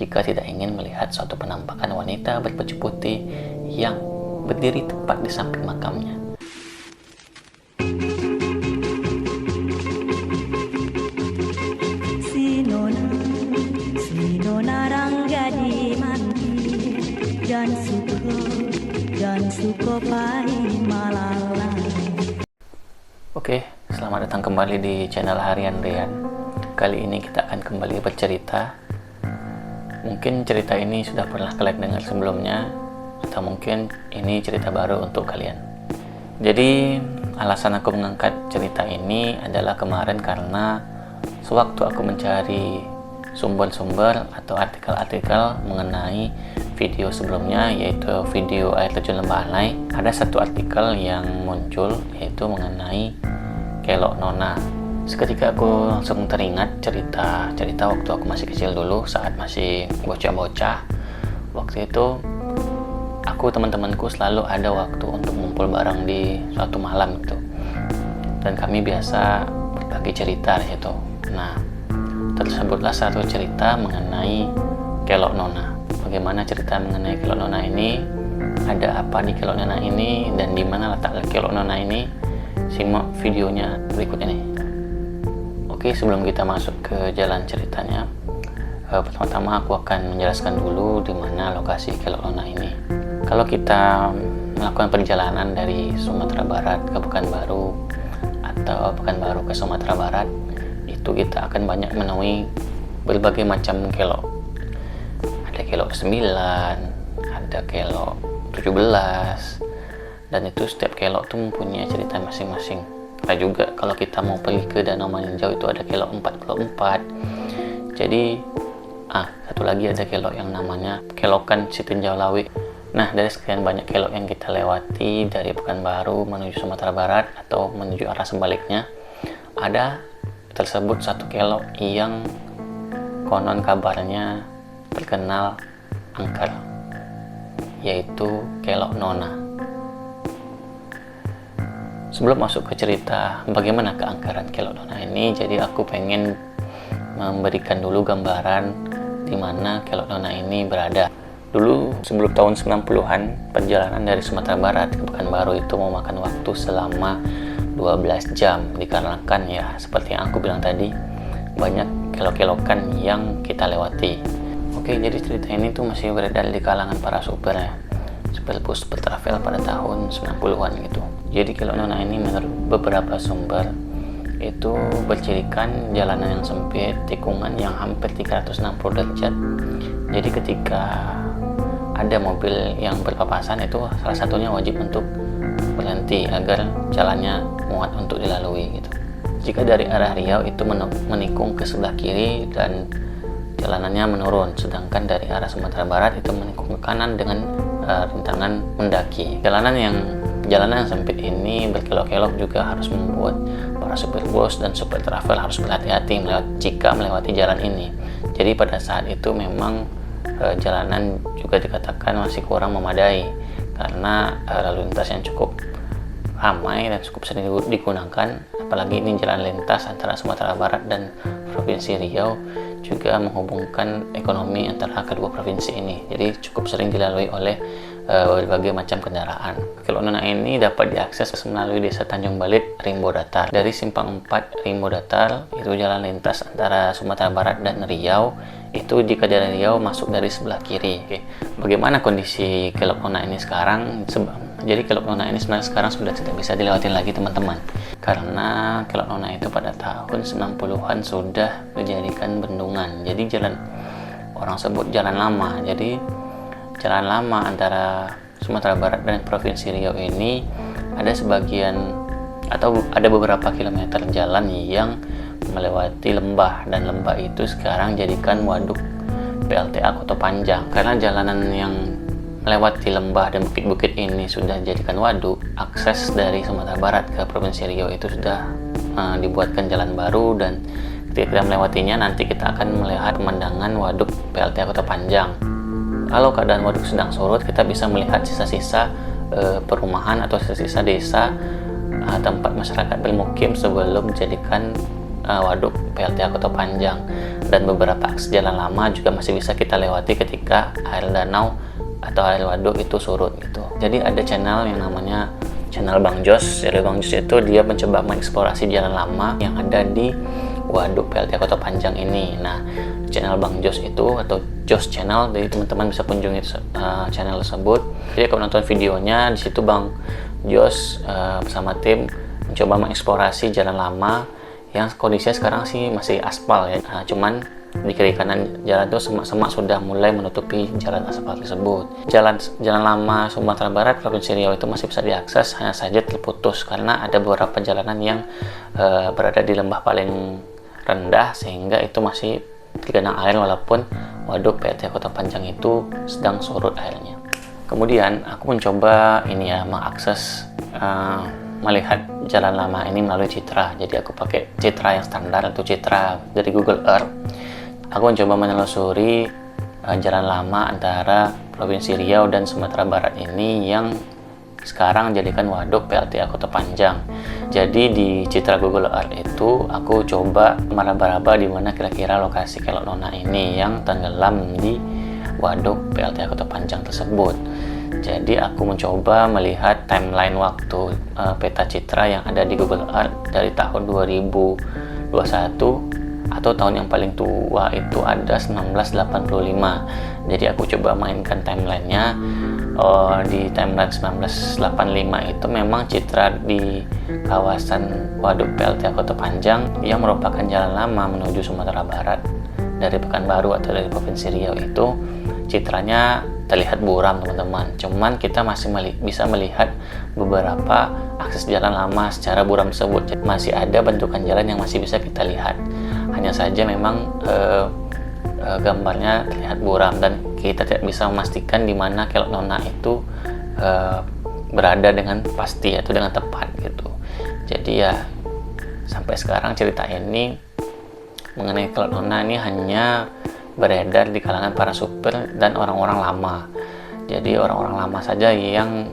jika tidak ingin melihat suatu penampakan wanita berbaju putih yang berdiri tepat di samping makamnya. Si nona rangga di mandi dan suko pai malala. Oke, selamat datang kembali di channel Harian Rian. Kali ini kita akan kembali bercerita. Mungkin cerita ini sudah pernah kalian dengar sebelumnya, atau mungkin ini cerita baru untuk kalian. Jadi, alasan aku mengangkat cerita ini adalah kemarin karena sewaktu aku mencari sumber-sumber atau artikel-artikel mengenai video sebelumnya, yaitu video air terjun Lembah Alai, ada satu artikel yang muncul yaitu mengenai kelok nona. Seketika aku langsung teringat cerita waktu aku masih kecil dulu, saat masih bocah-bocah. Waktu itu aku, teman-temanku selalu ada waktu untuk ngumpul bareng di suatu malam gitu, dan kami biasa berbagi cerita di situ. Nah, tersebutlah satu cerita mengenai kelok nona. Bagaimana cerita mengenai kelok nona ini, ada apa di kelok nona ini, dan di mana letak kelok nona ini? Simak videonya berikut ini. Oke, sebelum kita masuk ke jalan ceritanya, pertama-tama aku akan menjelaskan dulu di mana lokasi kelok nona ini. Kalau kita melakukan perjalanan dari Sumatera Barat ke Pekanbaru atau Pekanbaru ke Sumatera Barat, itu kita akan banyak menemui berbagai macam kelok. Ada kelok 9, ada kelok 17, dan itu setiap kelok tuh mempunyai cerita masing-masing. Ada juga kalau kita mau pergi ke Danau Maninjau itu ada kelok 44. Jadi satu lagi ada kelok yang namanya kelokan Sitinjau Lawi. Nah, dari sekian banyak kelok yang kita lewati dari Pekanbaru menuju Sumatera Barat atau menuju arah sebaliknya, ada tersebut satu kelok yang konon kabarnya terkenal angker, yaitu kelok nona. Sebelum masuk ke cerita bagaimana keangkeran kelok nona ini, jadi aku pengen memberikan dulu gambaran di mana kelok nona ini berada. Dulu sebelum tahun 90-an, perjalanan dari Sumatera Barat ke Pekanbaru itu memakan waktu selama 12 jam, dikarenakan ya seperti yang aku bilang tadi, banyak kelok-kelokan yang kita lewati. Oke, jadi cerita ini tuh masih beredar di kalangan para supir ya, supir bus, supir travel pada tahun 90-an gitu. Jadi kelok nona ini menurut beberapa sumber itu bercirikan jalanan yang sempit, tikungan yang hampir 360 derajat. Jadi ketika ada mobil yang berpapasan, itu salah satunya wajib untuk berhenti agar jalannya muat untuk dilalui gitu. Jika dari arah Riau itu menikung ke sebelah kiri dan jalanannya menurun, sedangkan dari arah Sumatera Barat itu menikung ke kanan dengan rintangan mendaki. Jalanan yang sempit ini berkelok-kelok juga harus membuat para supir bus dan supir travel harus berhati-hati jika melewati jalan ini. Jadi pada saat itu memang jalanan juga dikatakan masih kurang memadai karena lalu lintas yang cukup ramai dan cukup sering digunakan, apalagi ini jalan lintas antara Sumatera Barat dan Provinsi Riau, juga menghubungkan ekonomi antara kedua provinsi ini. Jadi cukup sering dilalui oleh berbagai macam kendaraan. Kelok nona ini dapat diakses melalui Desa Tanjung Balit, Rimbo Datar. Dari Simpang 4 Rimbo Datar, itu jalan lintas antara Sumatera Barat dan Riau. Itu jika dari Riau masuk dari sebelah kiri. Oke. Bagaimana kondisi kelok nona ini sekarang? Jadi kelok nona ini sebenarnya sekarang sudah tidak bisa dilewati lagi teman-teman, karena kelok nona itu pada tahun 90-an sudah dijadikan bendungan. Jadi jalan, orang sebut jalan lama. Jadi jalan lama antara Sumatera Barat dan Provinsi Riau ini ada sebagian atau ada beberapa kilometer jalan yang melewati lembah, dan lembah itu sekarang jadikan waduk PLTA Kota Panjang. Karena jalanan yang melewati lembah dan bukit-bukit ini sudah dijadikan waduk, akses dari Sumatera Barat ke Provinsi Riau itu sudah dibuatkan jalan baru, dan ketika kita melewatinya nanti kita akan melihat pemandangan waduk PLTA Kota Panjang. Kalau keadaan waduk sedang surut, kita bisa melihat sisa-sisa perumahan atau sisa-sisa desa tempat masyarakat bermukim sebelum dijadikan waduk PLTA Kota Panjang, dan beberapa akses jalan lama juga masih bisa kita lewati ketika air danau atau air waduk itu surut gitu. Jadi ada channel yang namanya channel Bang Jos. Jadi Bang Jos itu dia mencoba mengeksplorasi jalan lama yang ada di waduk PLTA Kota Panjang ini. Nah, channel Bang Jos itu atau Jos Channel, jadi teman-teman bisa kunjungi channel tersebut. Jadi kalau nonton videonya, di situ Bang Jos bersama tim mencoba mengeksplorasi jalan lama yang kondisinya sekarang sih masih aspal ya. Cuman di kiri kanan jalan itu semak-semak sudah mulai menutupi jalan aspal tersebut. Jalan lama Sumatera Barat Provinsi Riau itu masih bisa diakses, hanya saja terputus karena ada beberapa jalanan yang berada di lembah paling rendah sehingga itu masih tergenang air walaupun waduk PLTA Kota Panjang itu sedang surut airnya. Kemudian aku mencoba mengakses melihat jalan lama ini melalui Citra. Jadi aku pakai Citra yang standar atau Citra dari Google Earth. Aku mencoba menelusuri jalan lama antara Provinsi Riau dan Sumatera Barat ini yang sekarang jadikan waduk PLTA Kota Panjang. Jadi di Citra Google Earth itu aku coba meraba-raba di mana kira-kira lokasi Kelok Nona ini yang tenggelam di waduk PLTA Kota Panjang tersebut. Jadi aku mencoba melihat timeline waktu peta Citra yang ada di Google Earth dari tahun 2021 atau tahun yang paling tua itu ada 1985. Jadi aku coba mainkan timelinenya. Di timeline 1985 itu memang Citra di kawasan waduk PLTA Kota Panjang yang merupakan jalan lama menuju Sumatera Barat dari Pekanbaru atau dari Provinsi Riau itu citranya terlihat buram teman-teman. Cuman kita masih bisa melihat beberapa akses jalan lama secara buram tersebut. Masih ada bentukan jalan yang masih bisa kita lihat. Hanya saja memang gambarnya terlihat buram dan kita tidak bisa memastikan di mana Kelok Nona itu berada dengan pasti atau dengan tepat gitu. Jadi ya sampai sekarang cerita ini mengenai Kelok Nona ini hanya beredar di kalangan para supir dan orang-orang lama. Jadi orang-orang lama saja yang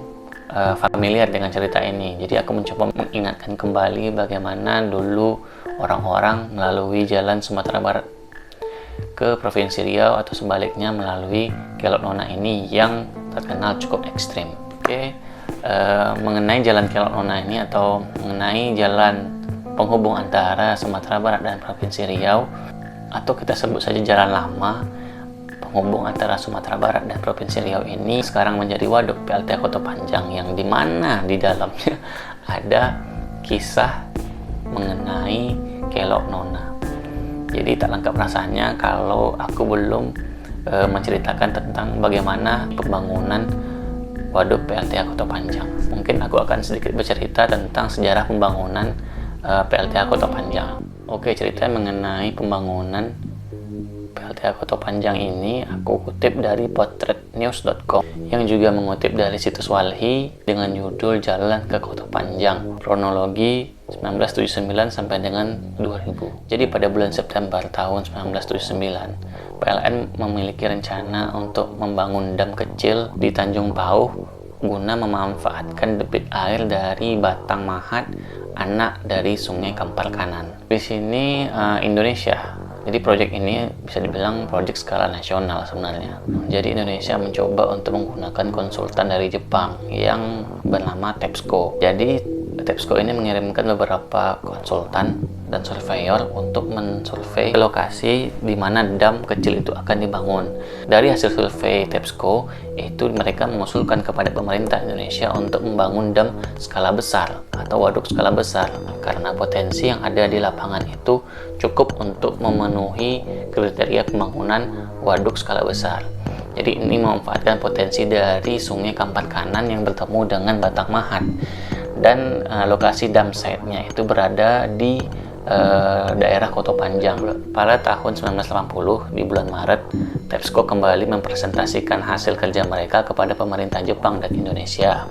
familiar dengan cerita ini. Jadi aku mencoba mengingatkan kembali bagaimana dulu orang-orang melalui jalan Sumatera Barat ke Provinsi Riau atau sebaliknya melalui Kelok Nona ini yang terkenal cukup ekstrim. Mengenai jalan Kelok Nona ini atau mengenai jalan penghubung antara Sumatera Barat dan Provinsi Riau atau kita sebut saja jalan lama penghubung antara Sumatera Barat dan Provinsi Riau ini sekarang menjadi waduk PLTA Kota Panjang yang dimana di dalamnya ada kisah mengenai Kelok Nona. Jadi tak lengkap rasanya kalau aku belum menceritakan tentang bagaimana pembangunan waduk PLTA Kota Panjang. Mungkin aku akan sedikit bercerita tentang sejarah pembangunan PLTA Kota Panjang. Oke, cerita mengenai pembangunan PLTA Kota Panjang ini aku kutip dari potretnews.com yang juga mengutip dari situs Walhi dengan judul Jalan ke Kota Panjang kronologi 1979 sampai dengan 2000. Jadi pada bulan September tahun 1979 PLN memiliki rencana untuk membangun dam kecil di Tanjung Pauh guna memanfaatkan debit air dari Batang Mahat, anak dari Sungai Kampar Kanan. Di sini Indonesia. Jadi proyek ini bisa dibilang proyek skala nasional sebenarnya. Jadi Indonesia mencoba untuk menggunakan konsultan dari Jepang yang bernama TEPSCO. Jadi TEPSCO ini mengirimkan beberapa konsultan dan surveyor untuk mensurvei lokasi di mana dam kecil itu akan dibangun. Dari hasil survei TEPSCO itu mereka mengusulkan kepada pemerintah Indonesia untuk membangun dam skala besar atau waduk skala besar karena potensi yang ada di lapangan itu cukup untuk memenuhi kriteria pembangunan waduk skala besar. Jadi ini memanfaatkan potensi dari Sungai Kampar Kanan yang bertemu dengan Batang Mahat. Dan lokasi dam site-nya itu berada di daerah Kota Panjang. Pada tahun 1980 di bulan Maret, TEPSCO kembali mempresentasikan hasil kerja mereka kepada pemerintah Jepang dan Indonesia.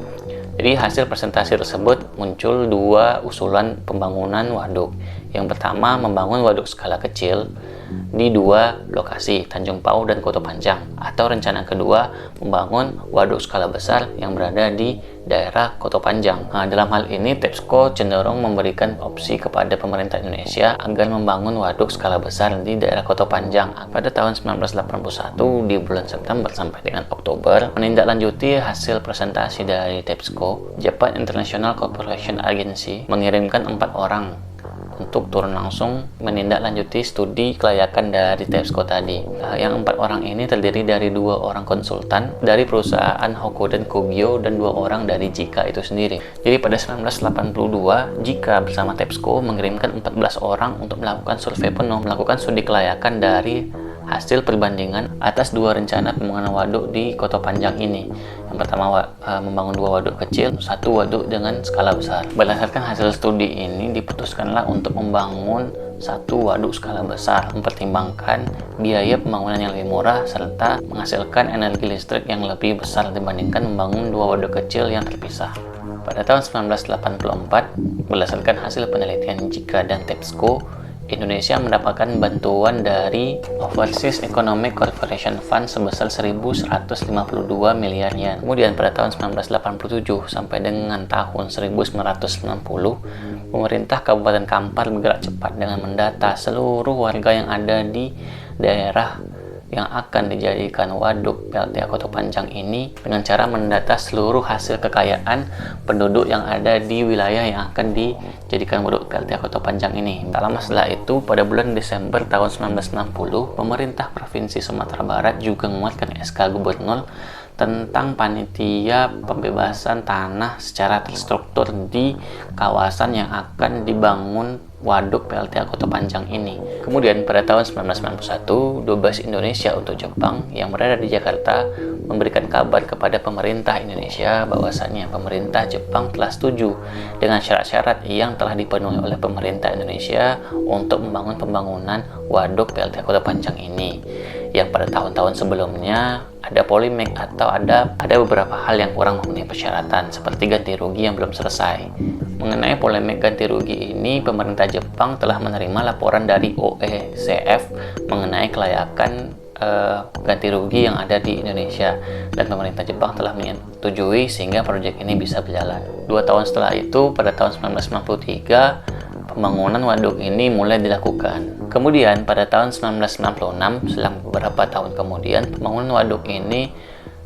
Jadi hasil presentasi tersebut muncul dua usulan pembangunan waduk. Yang pertama, membangun waduk skala kecil di dua lokasi, Tanjung Pau dan Koto Panjang. Atau rencana kedua, membangun waduk skala besar yang berada di daerah Koto Panjang. Nah, dalam hal ini TEPSCO cenderung memberikan opsi kepada pemerintah Indonesia agar membangun waduk skala besar di daerah Koto Panjang. Pada tahun 1981 di bulan September sampai dengan Oktober, menindaklanjuti hasil presentasi dari TEPSCO, Japan International Cooperation Agency mengirimkan 4 orang untuk turun langsung menindaklanjuti studi kelayakan dari TEPSCO tadi. Yang 4 orang ini terdiri dari 2 orang konsultan dari perusahaan Hokuden Kogyo dan 2 orang dari JICA itu sendiri. Jadi pada 1982, JICA bersama TEPSCO mengirimkan 14 orang untuk melakukan survei penuh, melakukan studi kelayakan dari hasil perbandingan atas 2 rencana pembangunan waduk di Koto Panjang ini. Yang pertama, membangun 2 waduk kecil, 1 waduk dengan skala besar. Berdasarkan hasil studi ini, diputuskanlah untuk membangun 1 waduk skala besar, mempertimbangkan biaya pembangunan yang lebih murah serta menghasilkan energi listrik yang lebih besar dibandingkan membangun 2 waduk kecil yang terpisah. Pada tahun 1984, berdasarkan hasil penelitian JICA dan TEPSCO, Indonesia mendapatkan bantuan dari Overseas Economic Cooperation Fund sebesar 1.152 miliar yen. Kemudian pada tahun 1987 sampai dengan tahun 1990, pemerintah Kabupaten Kampar bergerak cepat dengan mendata seluruh warga yang ada di daerah yang akan dijadikan waduk PLTA Koto Panjang ini dengan cara mendata seluruh hasil kekayaan penduduk yang ada di wilayah yang akan dijadikan waduk PLTA Koto Panjang ini. Tak lama setelah itu, pada bulan Desember tahun 1960, pemerintah Provinsi Sumatera Barat juga mengeluarkan SK Gubernur tentang panitia pembebasan tanah secara terstruktur di kawasan yang akan dibangun waduk PLTA Koto Panjang ini. Kemudian pada tahun 1991, Dubes Indonesia untuk Jepang yang berada di Jakarta memberikan kabar kepada pemerintah Indonesia bahwasannya pemerintah Jepang telah setuju dengan syarat-syarat yang telah dipenuhi oleh pemerintah Indonesia untuk membangun pembangunan waduk PLTA Koto Panjang ini. Yang pada tahun-tahun sebelumnya ada polemik atau ada beberapa hal yang kurang memenuhi persyaratan seperti ganti rugi yang belum selesai. Mengenai polemik ganti rugi ini, pemerintah Jepang telah menerima laporan dari OECF mengenai kelayakan ganti rugi yang ada di Indonesia, dan pemerintah Jepang telah menyetujui sehingga proyek ini bisa berjalan. 2 tahun setelah itu, pada tahun 1993, pembangunan waduk ini mulai dilakukan. Kemudian pada tahun 1996, selang beberapa tahun kemudian, pembangunan waduk ini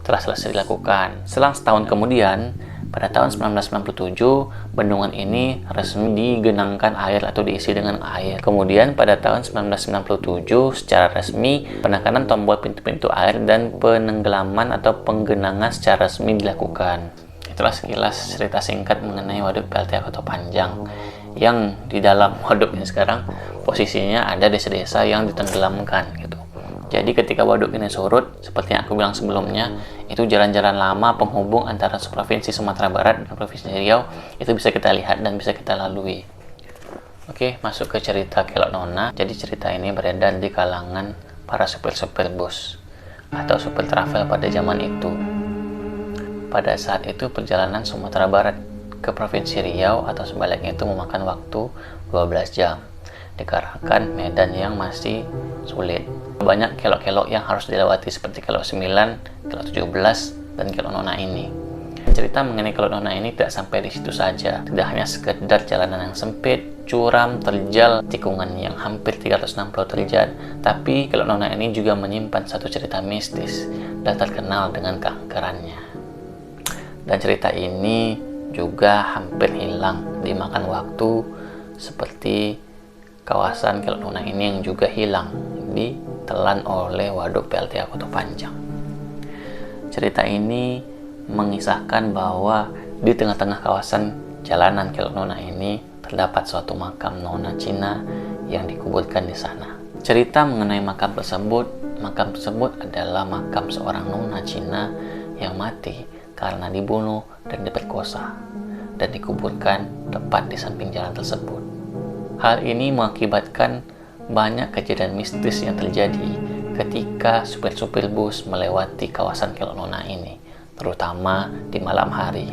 telah selesai dilakukan. Selang setahun kemudian, pada tahun 1997, bendungan ini resmi digenangkan air atau diisi dengan air. Kemudian pada tahun 1997, secara resmi penekanan tombol pintu-pintu air dan penenggelaman atau penggenangan secara resmi dilakukan. Itulah sekilas cerita singkat mengenai waduk PLTA Koto Panjang, yang di dalam waduknya sekarang posisinya ada desa-desa yang ditenggelamkan gitu. Jadi ketika waduk ini surut, seperti yang aku bilang sebelumnya, itu jalan-jalan lama penghubung antara Provinsi Sumatera Barat dan Provinsi Riau itu bisa kita lihat dan bisa kita lalui. Oke, masuk ke cerita Kelok Nona. Jadi cerita ini beredar di kalangan para supir-supir bus atau supir travel pada zaman itu. Pada saat itu perjalanan Sumatera Barat ke Provinsi Riau atau sebaliknya itu memakan waktu 12 jam dikarenakan medan yang masih sulit. Banyak kelok-kelok yang harus dilewati seperti kelok 9, kelok 17, dan kelok Nona ini. Cerita mengenai kelok Nona ini tidak sampai di situ saja. Tidak hanya sekedar jalanan yang sempit, curam, terjal, tikungan yang hampir 360 derajat, tapi kelok Nona ini juga menyimpan satu cerita mistis dan terkenal dengan keangkerannya. Dan cerita ini juga hampir hilang dimakan waktu seperti kawasan Kelok Nona ini yang juga hilang ditelan oleh waduk PLTA Koto Panjang. Cerita ini mengisahkan bahwa di tengah-tengah kawasan jalanan Kelok Nona ini terdapat suatu makam Nona Cina yang dikuburkan di sana. Cerita mengenai makam tersebut adalah makam seorang Nona Cina yang mati karena dibunuh dan diperkosa dan dikuburkan tepat di samping jalan tersebut. Hal ini mengakibatkan banyak kejadian mistis yang terjadi ketika supir-supir bus melewati kawasan Kelok Nona ini, terutama di malam hari.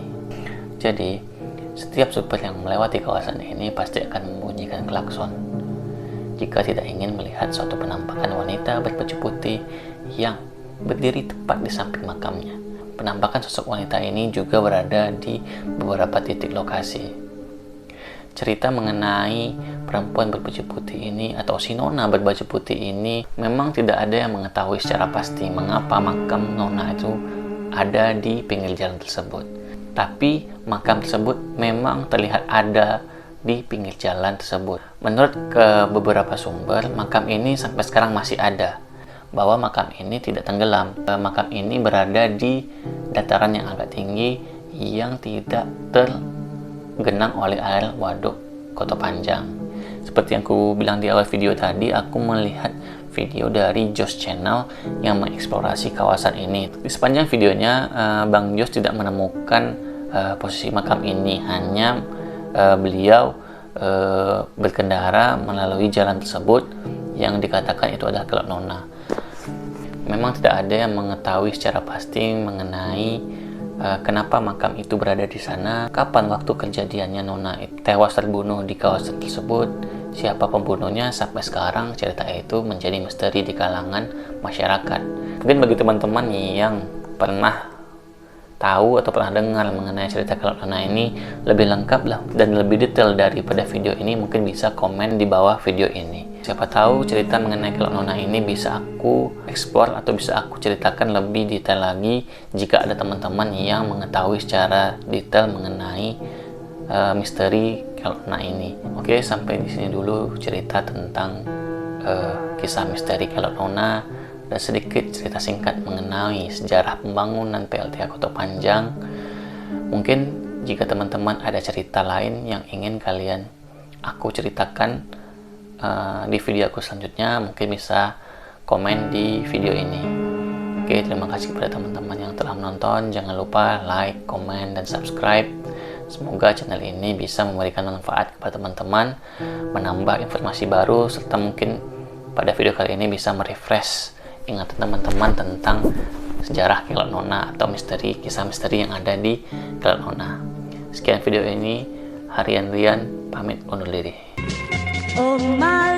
Jadi, Setiap supir yang melewati kawasan ini pasti akan membunyikan klakson jika tidak ingin melihat suatu penampakan wanita berbaju putih yang berdiri tepat di samping makamnya. Penampakan sosok wanita ini juga berada di beberapa titik lokasi. Cerita mengenai perempuan berbaju putih ini atau si Nona berbaju putih ini memang tidak ada yang mengetahui secara pasti mengapa makam Nona itu ada di pinggir jalan tersebut. Tapi makam tersebut memang terlihat ada di pinggir jalan tersebut. Menurut beberapa sumber, makam ini sampai sekarang masih ada. Bahwa makam ini tidak tenggelam. Makam ini berada di dataran yang agak tinggi yang tidak tergenang oleh air waduk Koto Panjang. Seperti yang aku bilang di awal video tadi, aku melihat video dari Jos Channel yang mengeksplorasi kawasan ini. Di sepanjang videonya, Bang Jos tidak menemukan posisi makam ini, hanya beliau berkendara melalui jalan tersebut yang dikatakan itu adalah Kelok Nona. Memang tidak ada yang mengetahui secara pasti mengenai kenapa makam itu berada di sana, kapan waktu kejadiannya Nona tewas terbunuh di kawasan tersebut, siapa pembunuhnya. Sampai sekarang cerita itu menjadi misteri di kalangan masyarakat. Mungkin bagi teman-teman yang pernah tahu atau pernah dengar mengenai cerita Kelok Nona ini lebih lengkap lah dan lebih detail daripada video ini, mungkin bisa komen di bawah video ini. Siapa tahu cerita mengenai Kelok Nona ini bisa aku explore atau bisa aku ceritakan lebih detail lagi jika ada teman-teman yang mengetahui secara detail mengenai misteri Kelok Nona ini. Oke, sampai di sini dulu cerita tentang kisah misteri Kelok Nona dan sedikit cerita singkat mengenai sejarah pembangunan PLTA Koto Panjang. Mungkin jika teman-teman ada cerita lain yang ingin kalian aku ceritakan di video aku selanjutnya, mungkin bisa komen di video ini. Oke, terima kasih kepada teman-teman yang telah menonton. Jangan lupa like, komen, dan subscribe. Semoga channel ini bisa memberikan manfaat kepada teman-teman, menambah informasi baru, serta mungkin pada video kali ini bisa merefresh ingatan teman-teman tentang sejarah Kelok Nona atau kisah misteri yang ada di Kelok Nona. Sekian video ini, Harian Rian pamit undur diri. Oh my